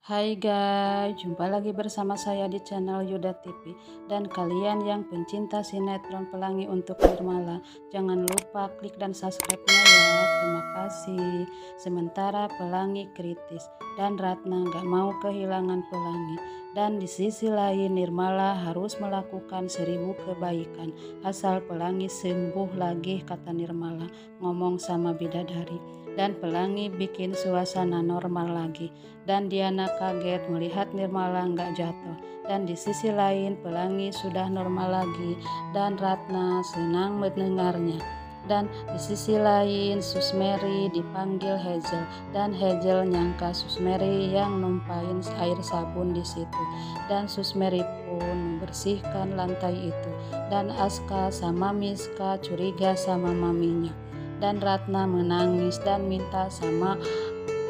Hai guys, jumpa lagi bersama saya di channel Yuda TV. Dan kalian yang pencinta sinetron Pelangi untuk Nirmala, jangan lupa klik dan subscribe-nya ya. Terima kasih. Sementara Pelangi kritis dan Ratna gak mau kehilangan Pelangi. Dan di sisi lain Nirmala harus melakukan 1000 kebaikan asal Pelangi sembuh lagi, kata Nirmala ngomong sama bidadari. Dan Pelangi bikin suasana normal lagi. Dan Diana kaget melihat Nirmala nggak jatuh. Dan di sisi lain Pelangi sudah normal lagi dan Ratna senang mendengarnya. Dan di sisi lain Susmeri dipanggil Hazel dan Hazel nyangka Susmeri yang numpain air sabun di situ. Dan Susmeri pun membersihkan lantai itu. Dan Aska sama Miska curiga sama maminya. Dan Ratna menangis dan minta sama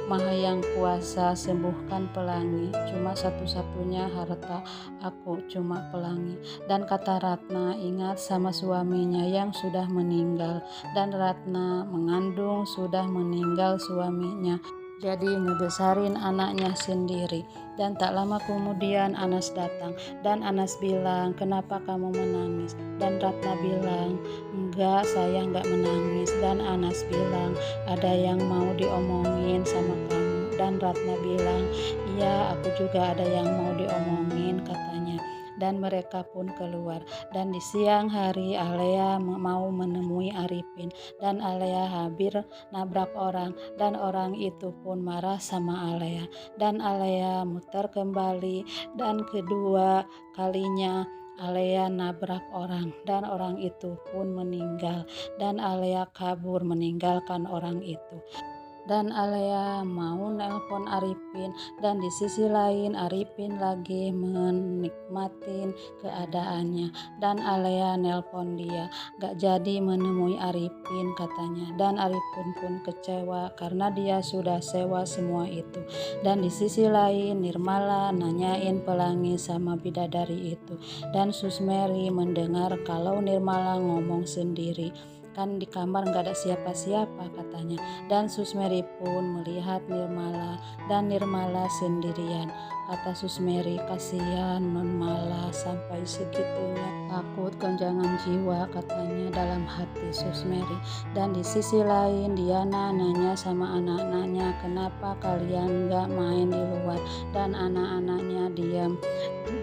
Maha yang kuasa sembuhkan Pelangi. Cuma satu-satunya harta aku cuma Pelangi. Dan kata Ratna ingat sama suaminya yang sudah meninggal. Dan Ratna mengandung sudah meninggal suaminya, jadi ngebesarin anaknya sendiri. Dan tak lama kemudian Anas datang. Dan Anas bilang, kenapa kamu menangis? Dan Ratna bilang, enggak, saya enggak menangis. Dan Anas bilang, ada yang mau diomongin sama kamu. Dan Ratna bilang, iya, aku juga ada yang mau diomongin, katanya. Dan mereka pun keluar. Dan di siang hari Alea mau menemui Arifin. Dan Alea hampir nabrak orang. Dan orang itu pun marah sama Alea. Dan Alea muter kembali. Dan kedua kalinya Alea nabrak orang. Dan orang itu pun meninggal. Dan Alea kabur meninggalkan orang itu. Dan Alea mau nelpon Arifin. Dan di sisi lain Arifin lagi menikmatin keadaannya. Dan Alea nelpon dia, gak jadi menemui Arifin, katanya. Dan Arifin pun kecewa karena dia sudah sewa semua itu. Dan di sisi lain Nirmala nanyain Pelangi sama bidadari itu. Dan Susmeri mendengar kalau Nirmala ngomong sendiri, kan di kamar gak ada siapa-siapa, katanya. Dan Susmeri pun melihat Nirmala dan Nirmala sendirian. Kata Susmeri, kasihan Nonmala sampai segitunya, takut gonjangan jiwa, katanya dalam hati Susmeri. Dan di sisi lain Diana nanya sama anak-anaknya, kenapa kalian gak main di luar? Dan anak-anaknya diam.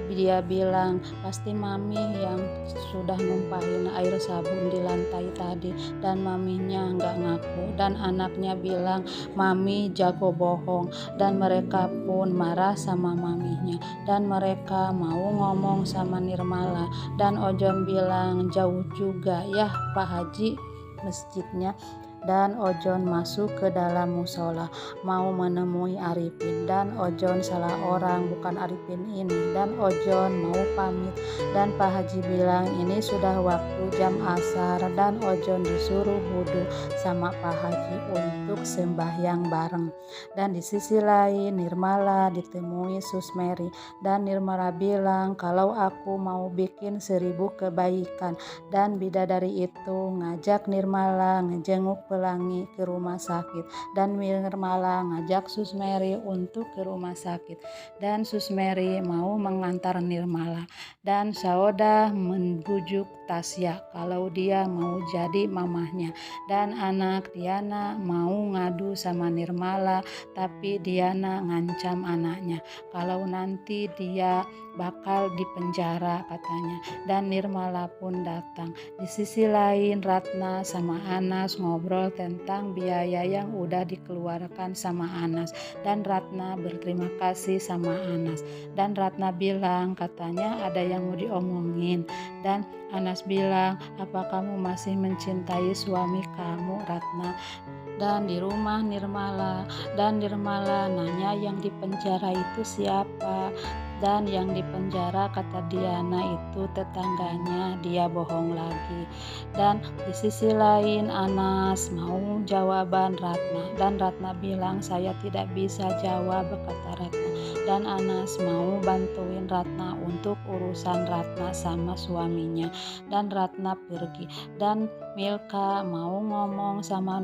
Dia bilang, pasti mami yang sudah numpahin air sabun di lantai tadi. Dan maminya nggak ngaku. Dan anaknya bilang, mami jago bohong. Dan mereka pun marah sama maminya. Dan mereka mau ngomong sama Nirmala. Dan Ojon bilang, jauh juga ya Pak Haji masjidnya. Dan Ojon masuk ke dalam musola mau menemui Arifin. Dan Ojon salah orang, bukan Arifin ini. Dan Ojon mau pamit. Dan Pak Haji bilang ini sudah waktu jam asar. Dan Ojon disuruh wudhu sama Pak Haji untuk sembahyang bareng. Dan di sisi lain Nirmala ditemui Susmeri. Dan Nirmala bilang kalau aku mau bikin 1000 kebaikan. Dan bidadari itu ngajak Nirmala ngejenguk Pelangi ke rumah sakit. Dan Nirmala ngajak Susmeri untuk ke rumah sakit. Dan Susmeri mau mengantar Nirmala. Dan Saudah membujuk Tasya kalau dia mau jadi mamahnya. Dan anak Diana mau ngadu sama Nirmala, tapi Diana ngancam anaknya kalau nanti dia bakal dipenjara, katanya. Dan Nirmala pun datang. Di sisi lain Ratna sama Anas ngobrol tentang biaya yang udah dikeluarkan sama Anas. Dan Ratna berterima kasih sama Anas. Dan Ratna bilang katanya ada yang mau diomongin. Dan Anas bilang, apa kamu masih mencintai suami kamu, Ratna? Dan di rumah Nirmala. Dan Nirmala nanya yang di penjara itu siapa? Dan yang di penjara kata Diana itu tetangganya. Dia bohong lagi. Dan di sisi lain Anas mau jawaban Ratna. Dan Ratna bilang saya tidak bisa jawab, kata Ratna. Dan Anas mau bantuin Ratna untuk urusan Ratna sama suaminya. Dan Ratna pergi. Dan Milka mau ngomong sama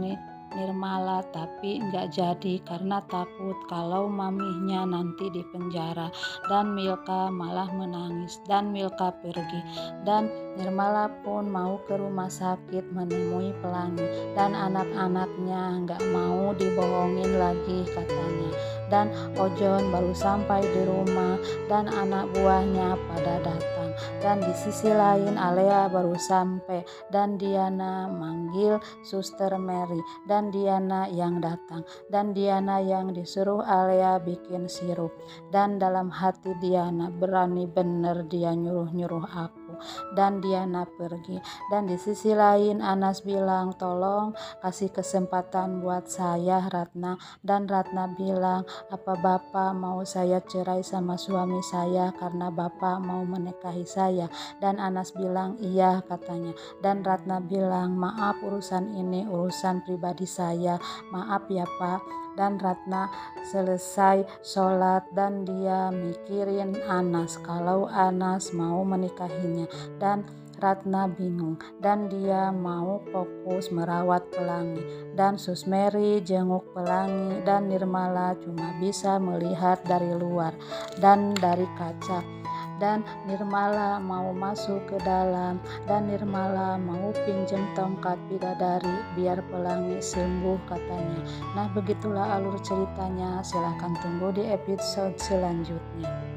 Nirmala, tapi nggak jadi karena takut kalau mamihnya nanti di penjara. Dan Milka malah menangis dan Milka pergi. Dan Nirmala pun mau ke rumah sakit menemui Pelangi, dan anak-anaknya nggak mau dibohongin lagi katanya. Dan Ojon baru sampai di rumah dan anak buahnya pada datang. Dan di sisi lain Alea baru sampai dan Diana manggil Suster Mary, dan Diana yang datang, dan Diana yang disuruh Alea bikin sirup. Dan dalam hati Diana, berani bener dia nyuruh-nyuruh aku. Dan Diana pergi. Dan di sisi lain Anas bilang, tolong kasih kesempatan buat saya Ratna. Dan Ratna bilang, apa Bapak mau saya cerai sama suami saya karena Bapak mau menikahi saya? Dan Anas bilang iya katanya. Dan Ratna bilang, maaf urusan ini urusan pribadi saya, maaf ya Pak. Dan Ratna selesai sholat dan dia mikirin Anas kalau Anas mau menikahinya. Dan Ratna bingung dan dia mau fokus merawat Pelangi. Dan Sus Mary jenguk Pelangi dan Nirmala cuma bisa melihat dari luar dan dari kaca. Dan Nirmala mau masuk ke dalam dan Nirmala mau pinjem tongkat bidadari biar Pelangi sembuh katanya. Nah begitulah alur ceritanya, silahkan tunggu di episode selanjutnya.